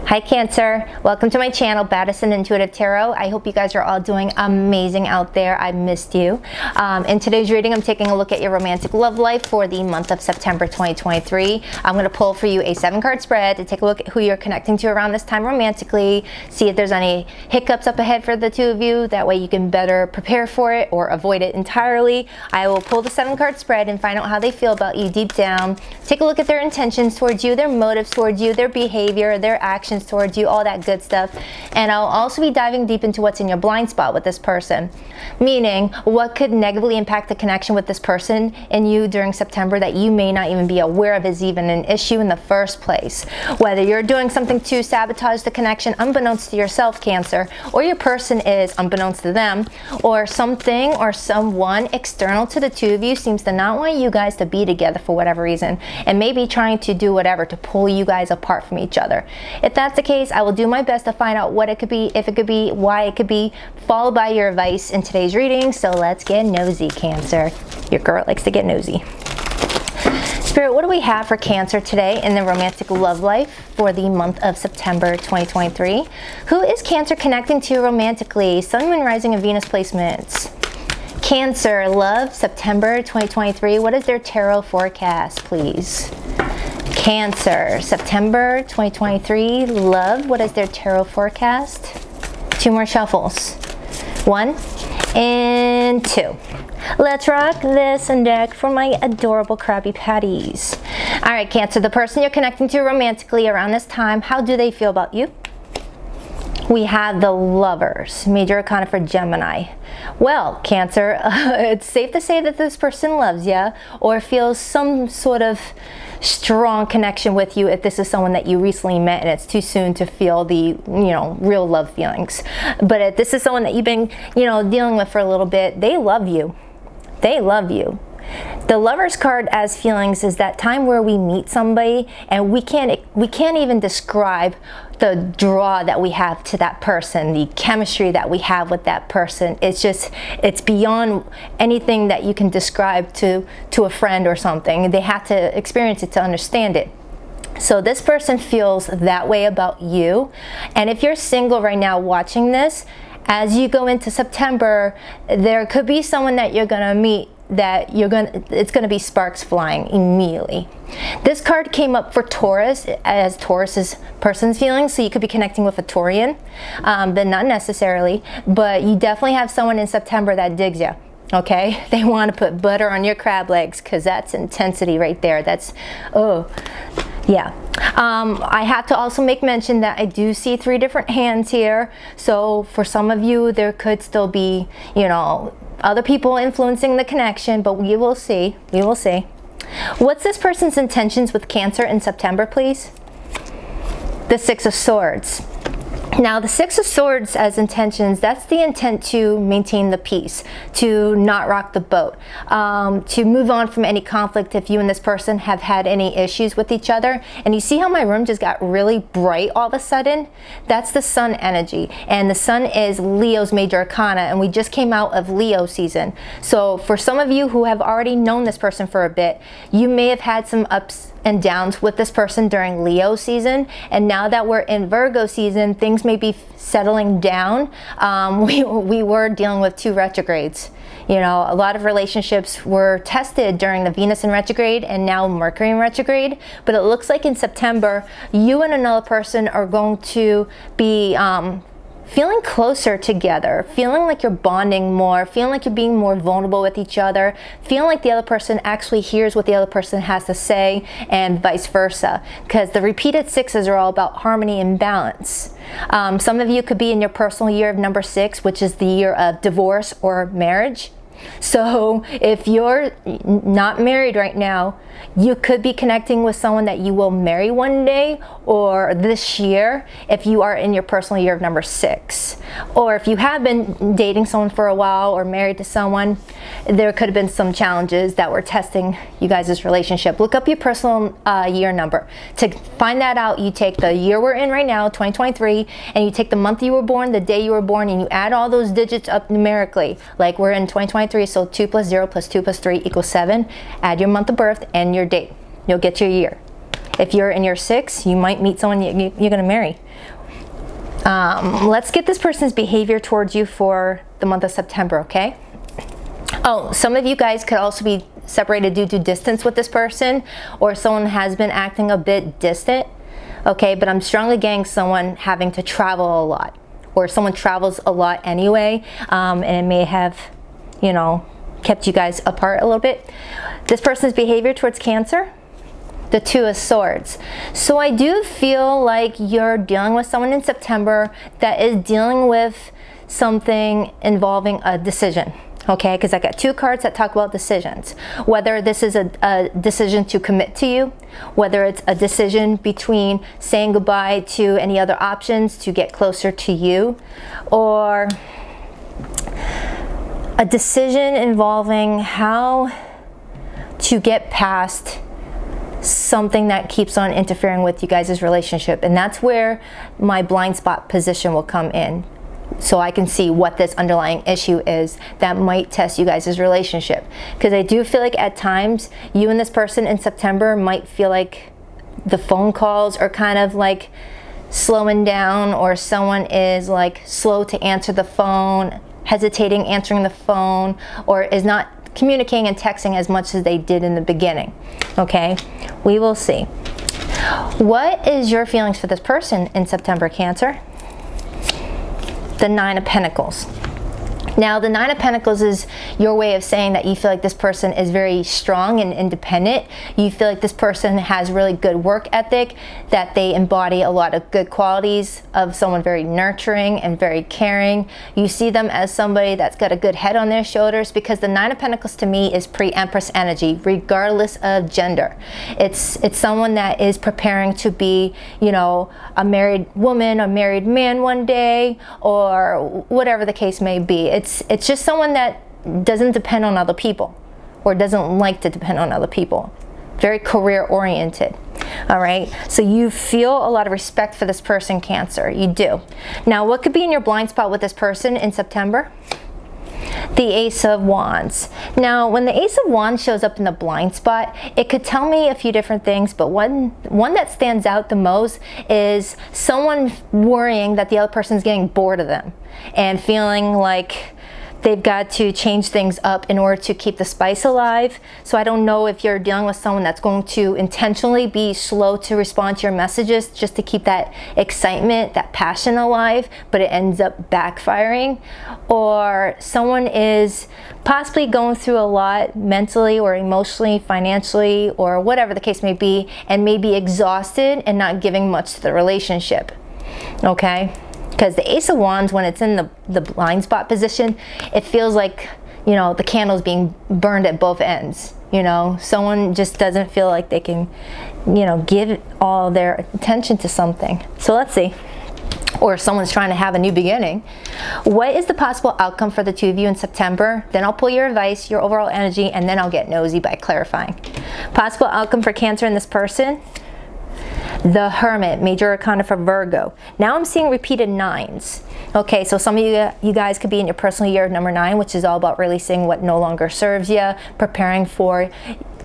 Hi Cancer, welcome to my channel, Baddison Intuitive Tarot. I hope you guys are all doing amazing out there. I missed you. In today's reading, I'm taking a look at your romantic love life for the month of September 2023. I'm going to pull for you a 7-card spread to take a look at who you're connecting to around this time romantically, see if there's any hiccups up ahead for the two of you. That way you can better prepare for it or avoid it entirely. I will pull the 7-card spread and find out how they feel about you deep down. Take a look at their intentions towards you, their motives towards you, their behavior, their actions towards you, all that good stuff. And I'll also be diving deep into what's in your blind spot with this person, meaning what could negatively impact the connection with this person and you during September that you may not even be aware of is even an issue in the first place. Whether you're doing something to sabotage the connection unbeknownst to yourself, Cancer, or your person is unbeknownst to them, or something or someone external to the two of you seems to not want you guys to be together for whatever reason and maybe trying to do whatever to pull you guys apart from each other. If that's the case, I will do my best to find out what it could be, if it could be, why it could be, followed by your advice in today's reading. So let's get nosy, Cancer. Your girl likes to get nosy. Spirit, what do we have for Cancer today in the romantic love life for the month of September 2023? Who is Cancer connecting to romantically? Sun, Moon, Rising, and Venus placements. Cancer, love, September 2023. What is their tarot forecast, please? Cancer, September 2023, love. What is their tarot forecast? 2 more shuffles. 1 and 2. Let's rock this deck for my adorable Krabby Patties. All right, Cancer, the person you're connecting to romantically around this time, how do they feel about you? We have the Lovers, major arcana for Gemini. Well, Cancer, it's safe to say that this person loves you or feels some sort of strong connection with you if this is someone that you recently met and it's too soon to feel the, real love feelings. But if this is someone that you've been, dealing with for a little bit, they love you. They love you. The Lovers card as feelings is that time where we meet somebody and we can't even describe the draw that we have to that person, the chemistry that we have with that person. It's beyond anything that you can describe to a friend or something. They have to experience it to understand it. So this person feels that way about you. And if you're single right now watching this, as you go into September, there could be someone that you're gonna meet that it's gonna be sparks flying immediately. This card came up for Taurus as Taurus's person's feelings, so you could be connecting with a Taurian, but not necessarily. But you definitely have someone in September that digs you. Okay, they want to put butter on your crab legs because that's intensity right there. That's, oh yeah. I have to also make mention that I do see 3 different hands here. So for some of you, there could still be, other people influencing the connection, but we will see. We will see. What's this person's intentions with Cancer in September, please? The 6 of Swords. Now, the 6 of Swords as intentions, that's the intent to maintain the peace, to not rock the boat, to move on from any conflict if you and this person have had any issues with each other. And you see how my room just got really bright all of a sudden? That's the Sun energy. And the Sun is Leo's major arcana, and we just came out of Leo season. So for some of you who have already known this person for a bit, you may have had some ups and downs with this person during Leo season, and now that we're in Virgo season, things may be settling down. We were dealing with 2 retrogrades. A lot of relationships were tested during the Venus in retrograde and now Mercury in retrograde, but it looks like in September you and another person are going to be feeling closer together, feeling like you're bonding more, feeling like you're being more vulnerable with each other, feeling like the other person actually hears what the other person has to say, and vice versa. Because the repeated 6s are all about harmony and balance. Some of you could be in your personal year of number 6, which is the year of divorce or marriage. So if you're not married right now, you could be connecting with someone that you will marry one day or this year if you are in your personal year of number 6. Or if you have been dating someone for a while or married to someone, there could have been some challenges that were testing you guys' relationship. Look up your personal year number. To find that out, you take the year we're in right now, 2023, and you take the month you were born, the day you were born, and you add all those digits up numerically. Like we're in 2023, so 2 plus 0 plus 2 plus 3 equals 7. Add your month of birth and your date. You'll get your year. If you're in your 6, you might meet someone you're going to marry. Let's get this person's behavior towards you for the month of September, okay? Oh, some of you guys could also be separated due to distance with this person, or someone has been acting a bit distant, okay? But I'm strongly getting someone having to travel a lot, or someone travels a lot anyway, and it may have, you know, kept you guys apart a little bit. This person's behavior towards Cancer, the 2 of Swords. So I do feel like you're dealing with someone in September that is dealing with something involving a decision. Okay, because I got 2 cards that talk about decisions. Whether this is a decision to commit to you, whether it's a decision between saying goodbye to any other options to get closer to you, or a decision involving how to get past something that keeps on interfering with you guys' relationship. And that's where my blind spot position will come in, so I can see what this underlying issue is that might test you guys' relationship. Because I do feel like at times you and this person in September might feel like the phone calls are kind of like slowing down, or someone is like slow to answer the phone, hesitating answering the phone, or is not communicating and texting as much as they did in the beginning. Okay, we will see. What is your feelings for this person in September, Cancer? The 9 of Pentacles. Now, the 9 of Pentacles is your way of saying that you feel like this person is very strong and independent. You feel like this person has really good work ethic, that they embody a lot of good qualities of someone very nurturing and very caring. You see them as somebody that's got a good head on their shoulders, because the 9 of Pentacles to me is pre-Empress energy, regardless of gender. It's someone that is preparing to be, you know, a married woman, a married man one day, or whatever the case may be. It's just someone that doesn't depend on other people, or doesn't like to depend on other people. Very career oriented. All right, so you feel a lot of respect for this person, Cancer. You do. Now, what could be in your blind spot with this person in September? The Ace of Wands. Now, when the Ace of Wands shows up in the blind spot, it could tell me a few different things, but one that stands out the most is someone worrying that the other person's getting bored of them and feeling like they've got to change things up in order to keep the spice alive. So I don't know if you're dealing with someone that's going to intentionally be slow to respond to your messages just to keep that excitement, that passion alive, but it ends up backfiring. Or someone is possibly going through a lot mentally or emotionally, financially, or whatever the case may be, and may be exhausted and not giving much to the relationship. Okay? Because the Ace of Wands, when it's in the blind spot position, it feels like, you know, the candle's being burned at both ends. You know, someone just doesn't feel like they can, you know, give all their attention to something. So let's see. Or someone's trying to have a new beginning. What is the possible outcome for the 2 of you in September? Then I'll pull your advice, your overall energy, and then I'll get nosy by clarifying. Possible outcome for Cancer in this person? The Hermit, major arcana for Virgo. Now I'm seeing repeated 9s. Okay, so some of you guys could be in your personal year of number 9, which is all about releasing what no longer serves you, preparing for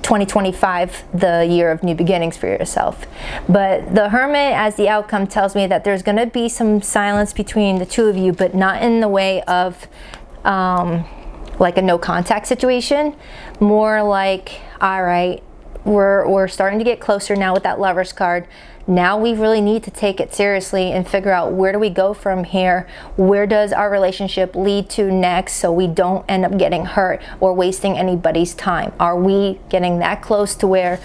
2025, the year of new beginnings for yourself. But the Hermit as the outcome tells me that there's going to be some silence between the 2 of you, but not in the way of like a no contact situation. More like, all right, we're starting to get closer now with that Lovers card. Now we really need to take it seriously and figure out, where do we go from here? Where does our relationship lead to next, so we don't end up getting hurt or wasting anybody's time? Are we getting that close to where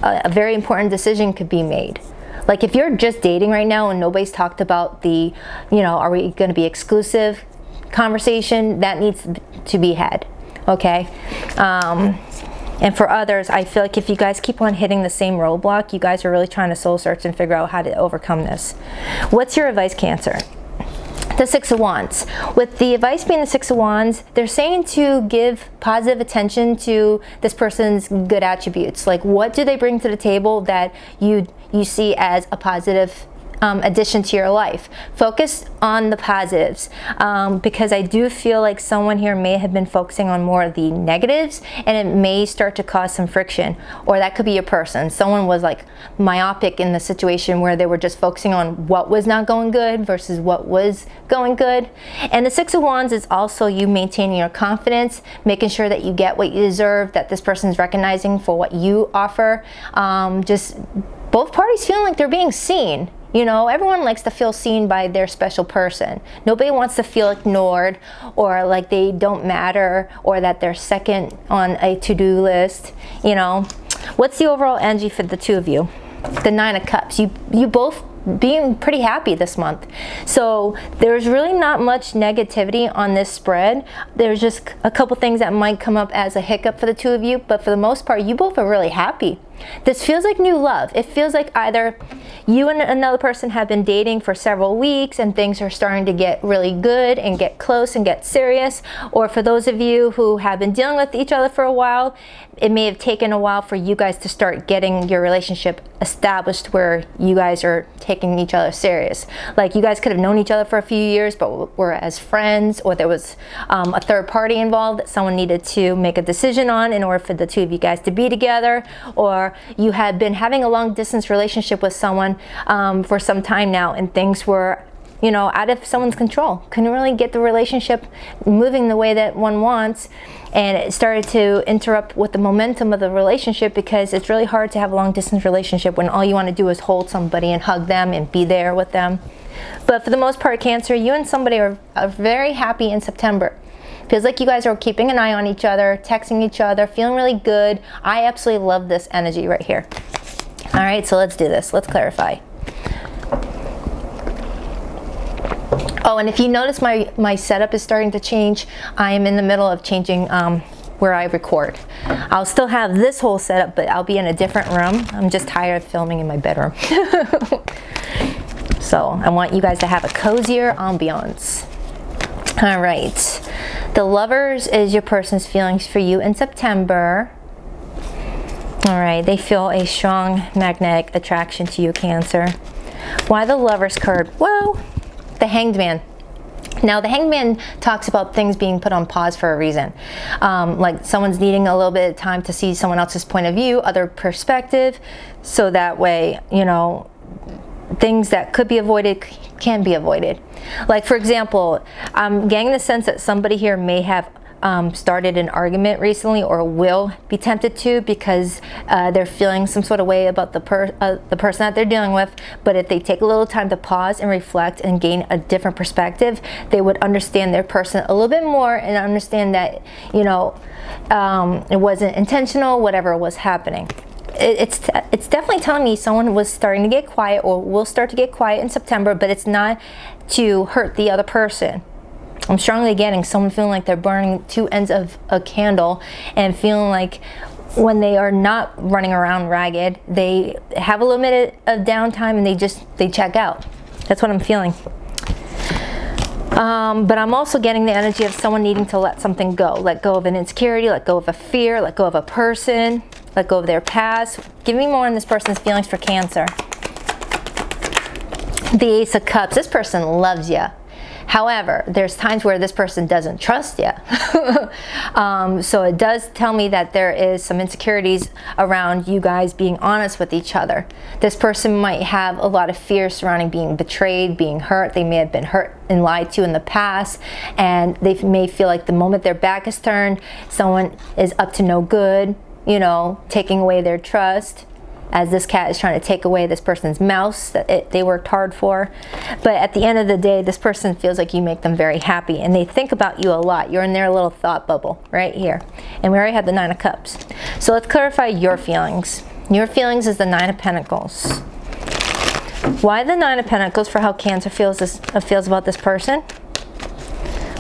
a very important decision could be made? Like, if you're just dating right now and nobody's talked about the, you know, are we going to be exclusive conversation, that needs to be had. Okay? And for others, I feel like if you guys keep on hitting the same roadblock, you guys are really trying to soul search and figure out how to overcome this. What's your advice, Cancer? The 6 of Wands. With the advice being the 6 of Wands, they're saying to give positive attention to this person's good attributes. Like, what do they bring to the table that you see as a positive addition to your life. Focus on the positives, because I do feel like someone here may have been focusing on more of the negatives, and it may start to cause some friction. Or that could be your person. Someone was like myopic in the situation where they were just focusing on what was not going good versus what was going good. And the Six of Wands is also you maintaining your confidence, making sure that you get what you deserve, that this person is recognizing for what you offer. Just both parties feeling like they're being seen. You know, everyone likes to feel seen by their special person. Nobody wants to feel ignored or like they don't matter or that they're second on a to-do list. You know, what's the overall energy for the two of you? The Nine of Cups. You both being pretty happy this month. So there's really not much negativity on this spread. There's just a couple things that might come up as a hiccup for the two of you, but for the most part, you both are really happy. This feels like new love. It feels like either you and another person have been dating for several weeks and things are starting to get really good and get close and get serious. Or for those of you who have been dealing with each other for a while, it may have taken a while for you guys to start getting your relationship established where you guys are taking each other serious. Like you guys could have known each other for a few years but were as friends, or there was a third party involved that someone needed to make a decision on in order for the two of you guys to be together. Or you had been having a long distance relationship with someone for some time now, and things were, you know, out of someone's control. Couldn't really get the relationship moving the way that one wants, and it started to interrupt with the momentum of the relationship, because it's really hard to have a long distance relationship when all you want to do is hold somebody and hug them and be there with them. But for the most part, Cancer, you and somebody are very happy in September. Feels like you guys are keeping an eye on each other, texting each other, feeling really good. I absolutely love this energy right here. All right, so let's do this. Let's clarify. Oh, and if you notice my setup is starting to change, I am in the middle of changing where I record. I'll still have this whole setup, but I'll be in a different room. I'm just tired of filming in my bedroom. So I want you guys to have a cozier ambiance. All right. The Lovers is your person's feelings for you in September. All right, they feel a strong magnetic attraction to you, Cancer. Why the Lovers card? Well, the Hanged Man. Now, the Hanged Man talks about things being put on pause for a reason. Like someone's needing a little bit of time to see someone else's point of view, other perspective, so that way, you know, things that could be avoided can be avoided. Like, for example, I'm getting the sense that somebody here may have started an argument recently, or will be tempted to, because they're feeling some sort of way about the person that they're dealing with. But if they take a little time to pause and reflect and gain a different perspective, they would understand their person a little bit more and understand that, you know, it wasn't intentional, whatever was happening. It's definitely telling me someone was starting to get quiet, or will start to get quiet in September, but it's not to hurt the other person. I'm strongly getting someone feeling like they're burning two ends of a candle, and feeling like when they are not running around ragged, they have a little bit of downtime and they check out. That's what I'm feeling. But I'm also getting the energy of someone needing to let something go. Let go of an insecurity, let go of a fear, let go of a person, let go of their past. Give me more on this person's feelings for Cancer. The Ace of Cups. This person loves you. However, there's times where this person doesn't trust you. So it does tell me that there is some insecurities around you guys being honest with each other. This person might have a lot of fear surrounding being betrayed, being hurt. They may have been hurt and lied to in the past, and they may feel like the moment their back is turned, someone is up to no good, you know, taking away their trust, as this cat is trying to take away this person's mouse that they worked hard for. But at the end of the day, this person feels like you make them very happy, and they think about you a lot. You're in their little thought bubble right here. And we already have the Nine of Cups. So let's clarify your feelings. Your feelings is the Nine of Pentacles. Why the Nine of Pentacles for how Cancer feels about this person?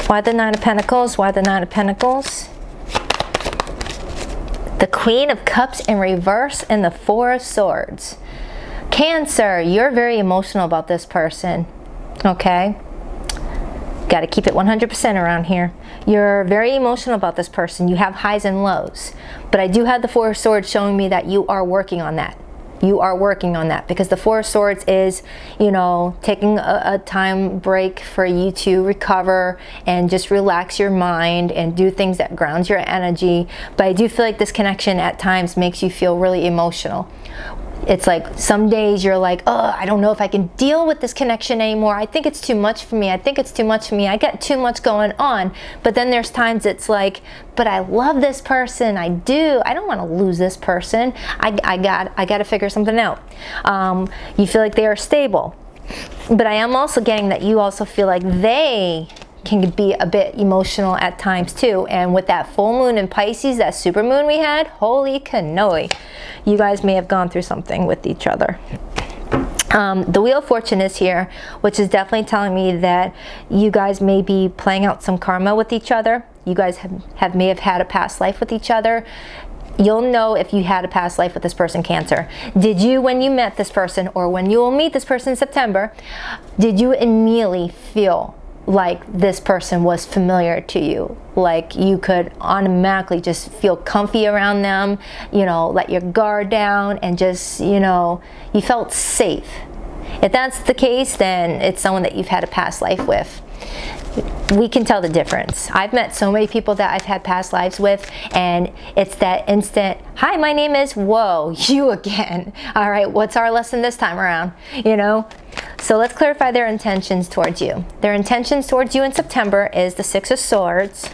Why the Nine of Pentacles? Why the Nine of Pentacles? The Queen of Cups in reverse and the Four of Swords. Cancer, you're very emotional about this person, okay? Got to keep it 100% around here. You're very emotional about this person. You have highs and lows. But I do have the Four of Swords showing me that you are working on that. you are working on that, because the Four of Swords is, you know, taking a time break for you to recover and just relax your mind and do things that grounds your energy. But I do feel like this connection at times makes you feel really emotional. It's like some days you're like, oh, I don't know if I can deal with this connection anymore. I think it's too much for me. I think it's too much for me. I got too much going on. But then there's times it's like, but I love this person. I do. I don't want to lose this person. I got to figure something out. You feel like they are stable. But I am also getting that you also feel like they can be a bit emotional at times too. And with that full moon in Pisces, that super moon we had, holy cannoli, you guys may have gone through something with each other. The Wheel of Fortune is here, which is definitely telling me that you guys may be playing out some karma with each other. You guys may have had a past life with each other. You'll know if you had a past life with this person, Cancer. Did you, when you met this person, or when you will meet this person in September, did you immediately feel like this person was familiar to you? Like you could automatically just feel comfy around them, you know, let your guard down and just, you know, you felt safe. If that's the case, then it's someone that you've had a past life with. We can tell the difference. I've met so many people that I've had past lives with, and it's that instant, hi, my name is, whoa, you again. All right, what's our lesson this time around? You know? So let's clarify their intentions towards you. Their intentions towards you in September is the Six of Swords.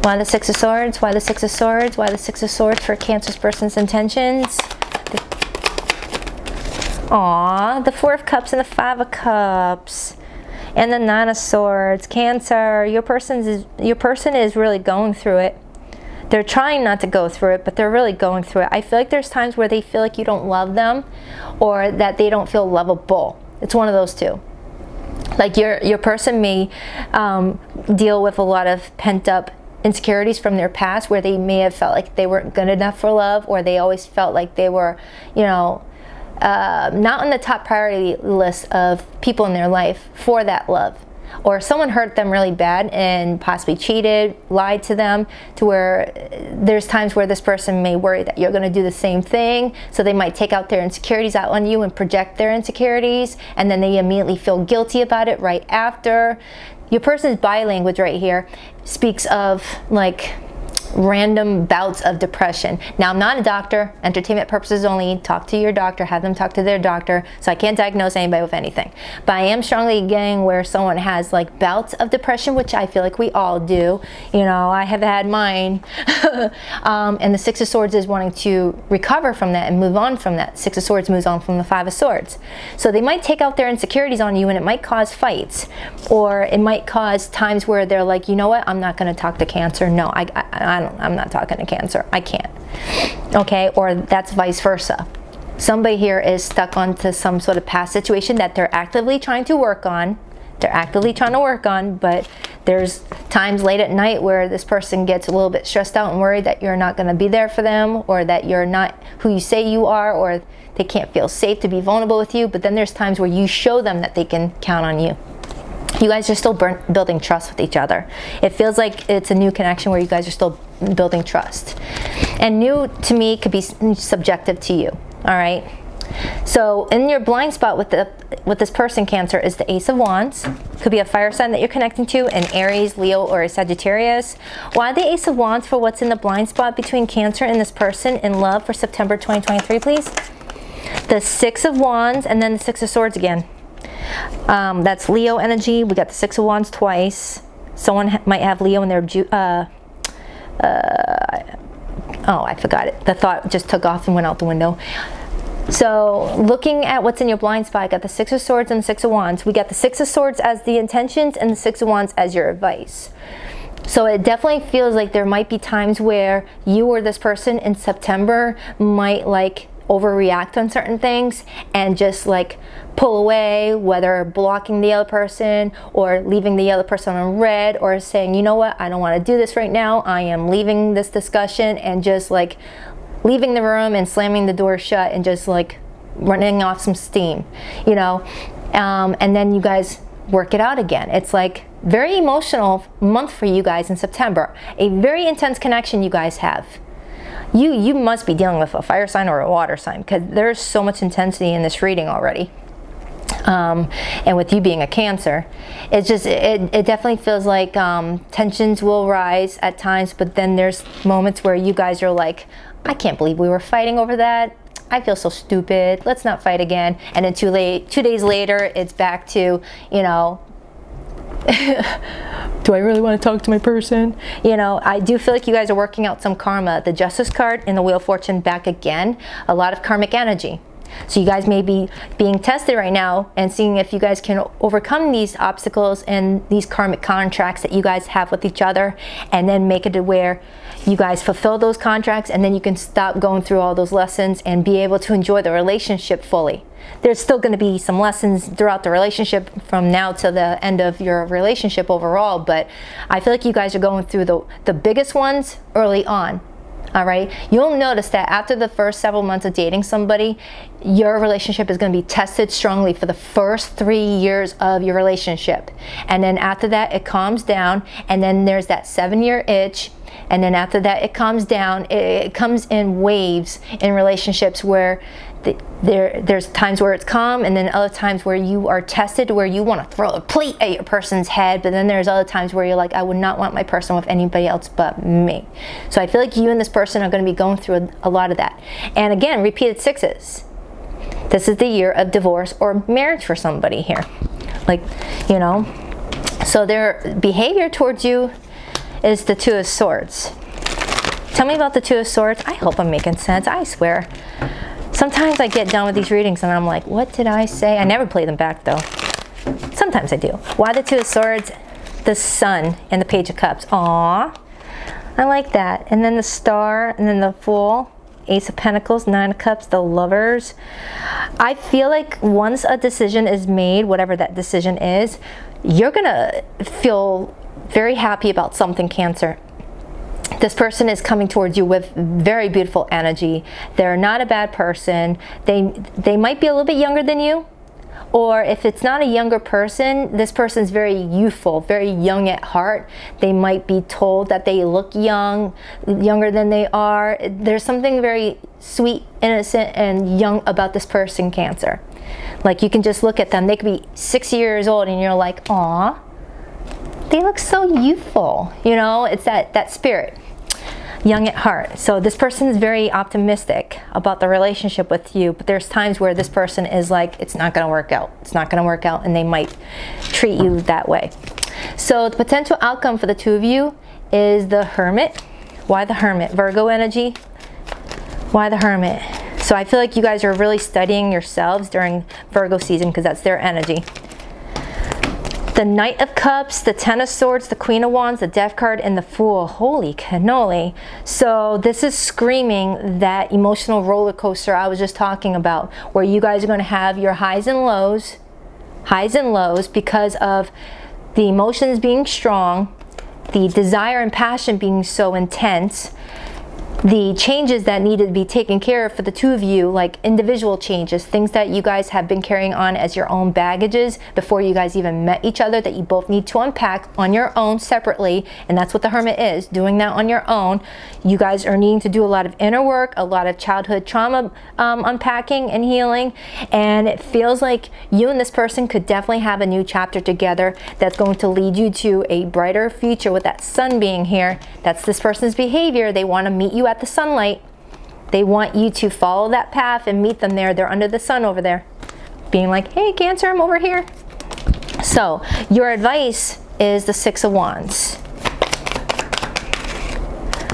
Why the Six of Swords? Why the Six of Swords? Why the Six of Swords for Cancer's person's intentions? Aw, the Four of Cups and the Five of Cups. And the Nine of Swords. Cancer, your person is really going through it. They're trying not to go through it, but they're really going through it. I feel like there's times where they feel like you don't love them, or that they don't feel lovable. It's one of those two. Like your person may deal with a lot of pent-up insecurities from their past, where they may have felt like they weren't good enough for love, or they always felt like they were, you know, not on the top priority list of people in their life for that love. Or someone hurt them really bad and possibly cheated, lied to them, to where there's times where this person may worry that you're going to do the same thing. So they might take out their insecurities out on you and project their insecurities, and then they immediately feel guilty about it right after. Your person's body language right here speaks of like random bouts of depression. Now, I'm not a doctor, entertainment purposes only. Talk to your doctor, have them talk to their doctor, so I can't diagnose anybody with anything. But I am strongly getting where someone has like bouts of depression, which I feel like we all do. You know, I have had mine. And the Six of Swords is wanting to recover from that and move on from that. Six of Swords moves on from the Five of Swords. So they might take out their insecurities on you, and it might cause fights, or it might cause times where they're like, you know what, I'm not going to talk to Cancer. No, I'm not talking to Cancer. I can't. Okay, or that's vice versa. Somebody here is stuck onto some sort of past situation that they're actively trying to work on. They're actively trying to work on, but there's times late at night where this person gets a little bit stressed out and worried that you're not going to be there for them, or that you're not who you say you are, or they can't feel safe to be vulnerable with you. But then there's times where you show them that they can count on you. You guys are still building trust with each other. It feels like it's a new connection where you guys are still building trust. And new to me could be subjective to you. All right. So in your blind spot with this person, Cancer, is the Ace of Wands. Could be a fire sign that you're connecting to, an Aries, Leo, or a Sagittarius. Why the Ace of Wands for what's in the blind spot between Cancer and this person in love for September 2023, please? The Six of Wands and then the Six of Swords again. That's Leo energy. We got the Six of Wands twice. Someone might have Leo in their oh, I forgot it. The thought just took off and went out the window. So looking at what's in your blind spot, I got the Six of Swords and the Six of Wands. We got the Six of Swords as the intentions and the Six of Wands as your advice. So it definitely feels like there might be times where you or this person in September might like overreact on certain things and just like pull away, whether blocking the other person or leaving the other person on red, or saying, you know what, I don't want to do this right now, I am leaving this discussion, and just like leaving the room and slamming the door shut and just like running off some steam, you know. And then you guys work it out again. It's like very emotional month for you guys in September. A very intense connection you guys have. you must be dealing with a fire sign or a water sign, because there's so much intensity in this reading already. And with you being a Cancer, it's just, it definitely feels like tensions will rise at times, but then there's moments where you guys are like, I can't believe we were fighting over that. I feel so stupid. Let's not fight again. And then 2 days later, it's back to, you know, do I really want to talk to my person? You know, I do feel like you guys are working out some karma. The Justice card and the Wheel of Fortune back again. A lot of karmic energy. So you guys may be being tested right now and seeing if you guys can overcome these obstacles and these karmic contracts that you guys have with each other, and then make it to where you guys fulfill those contracts, and then you can stop going through all those lessons and be able to enjoy the relationship fully. There's still going to be some lessons throughout the relationship from now to the end of your relationship overall, but I feel like you guys are going through the biggest ones early on. All right, you'll notice that after the first several months of dating somebody, your relationship is going to be tested strongly for the first 3 years of your relationship. And then after that, it calms down, and then there's that 7-year itch. And then after that, it calms down. It comes in waves in relationships where there's times where it's calm, and then other times where you are tested, where you want to throw a plate at your person's head. But then there's other times where you're like, I would not want my person with anybody else but me. So I feel like you and this person are going to be going through a lot of that. And again, repeated 6s. This is the year of divorce or marriage for somebody here. Like, you know, so their behavior towards you is the 2 of Swords. Tell me about the 2 of Swords. I hope I'm making sense. I swear. Sometimes I get done with these readings and I'm like, what did I say? I never play them back though. Sometimes I do. Why the 2 of Swords? The Sun and the Page of Cups. Aww. I like that. And then the Star, and then the Fool, Ace of Pentacles, 9 of Cups, the Lovers. I feel like once a decision is made, whatever that decision is, you're gonna feel very happy about something, Cancer. This person is coming towards you with very beautiful energy. They're not a bad person. They might be a little bit younger than you, or if it's not a younger person, this person's very youthful, very young at heart. They might be told that they look young, younger than they are. There's something very sweet, innocent, and young about this person, Cancer. Like, you can just look at them. They could be 6 years old and you're like, aw, they look so youthful. You know, it's that spirit. Young at heart. So this person is very optimistic about the relationship with you, but there's times where this person is like, it's not going to work out. It's not going to work out, and they might treat you that way. So the potential outcome for the 2 of you is the Hermit. Why the Hermit? Virgo energy. Why the Hermit? So I feel like you guys are really studying yourselves during Virgo season, because that's their energy. The Knight of Cups, the 10 of Swords, the Queen of Wands, the Death card, and the Fool. Holy cannoli. So this is screaming that emotional roller coaster I was just talking about, where you guys are going to have your highs and lows because of the emotions being strong, the desire and passion being so intense, the changes that needed to be taken care of for the 2 of you, like individual changes, things that you guys have been carrying on as your own baggages before you guys even met each other, that you both need to unpack on your own separately. And that's what the Hermit is, doing that on your own. You guys are needing to do a lot of inner work, a lot of childhood trauma unpacking and healing. And it feels like you and this person could definitely have a new chapter together that's going to lead you to a brighter future. With that Sun being here, that's this person's behavior. They want to meet you at the sunlight. They want you to follow that path and meet them there. They're under the sun over there, being like, hey, Cancer, I'm over here. So your advice is the 6 of Wands,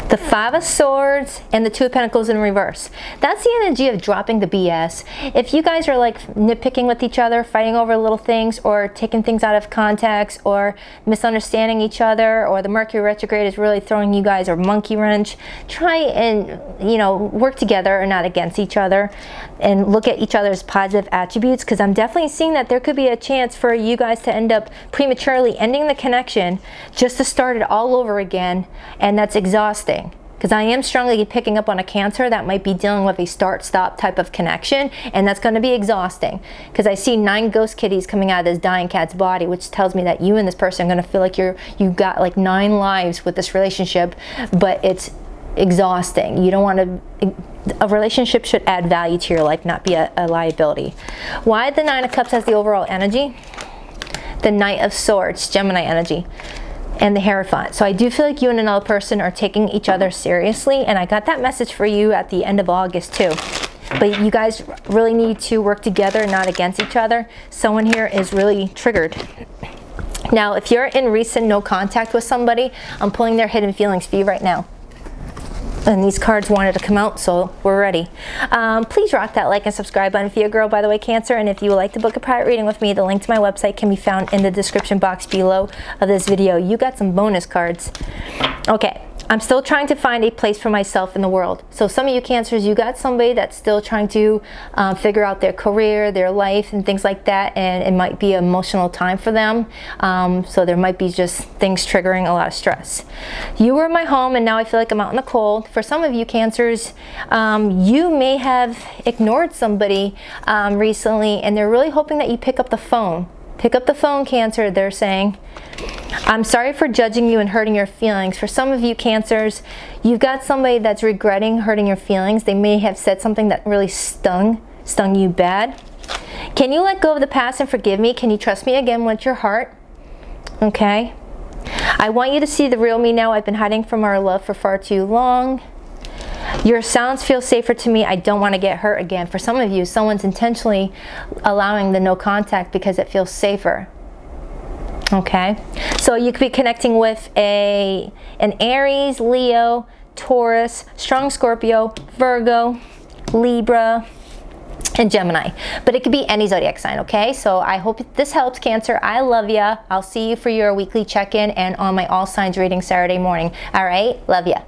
the 5 of Swords, and the 2 of Pentacles in reverse. That's the energy of dropping the BS. If you guys are like nitpicking with each other, fighting over little things, or taking things out of context, or misunderstanding each other, or the Mercury retrograde is really throwing you guys a monkey wrench, try and, you know, work together and not against each other, and look at each other's positive attributes, because I'm definitely seeing that there could be a chance for you guys to end up prematurely ending the connection just to start it all over again, and that's exhausting. Because I am strongly picking up on a Cancer that might be dealing with a start-stop type of connection, and that's going to be exhausting. Because I see 9 ghost kitties coming out of this dying cat's body, which tells me that you and this person are going to feel like you got like 9 lives with this relationship, but it's exhausting. You don't want to, a relationship should add value to your life, not be a liability. Why the Nine of Cups has the overall energy? The Knight of Swords, Gemini energy, and the Hierophant. So I do feel like you and another person are taking each other seriously, and I got that message for you at the end of August too. But you guys really need to work together, not against each other. Someone here is really triggered. Now, if you're in recent no contact with somebody, I'm pulling their hidden feelings for you right now. And these cards wanted to come out, so we're ready. Please rock that like and subscribe button if you're a girl, by the way, Cancer. And if you would like to book a private reading with me, the link to my website can be found in the description box below of this video. You got some bonus cards. Okay. I'm still trying to find a place for myself in the world. So some of you Cancers, you got somebody that's still trying to figure out their career, their life, and things like that, and it might be an emotional time for them. So there might be just things triggering a lot of stress. You were in my home, and now I feel like I'm out in the cold. For some of you Cancers, you may have ignored somebody recently, and they're really hoping that you pick up the phone. Pick up the phone, Cancer, they're saying. I'm sorry for judging you and hurting your feelings. For some of you Cancers, you've got somebody that's regretting hurting your feelings. They may have said something that really stung you bad. Can you let go of the past and forgive me? Can you trust me again with your heart? Okay. I want you to see the real me now. I've been hiding from our love for far too long. Your sounds feel safer to me. I don't want to get hurt again. For some of you, someone's intentionally allowing the no contact because it feels safer. Okay, so you could be connecting with an Aries, Leo, Taurus, strong Scorpio, Virgo, Libra, and Gemini. But it could be any zodiac sign, okay? So I hope this helps, Cancer. I love ya. I'll see you for your weekly check-in and on my all signs reading Saturday morning. All right, love ya.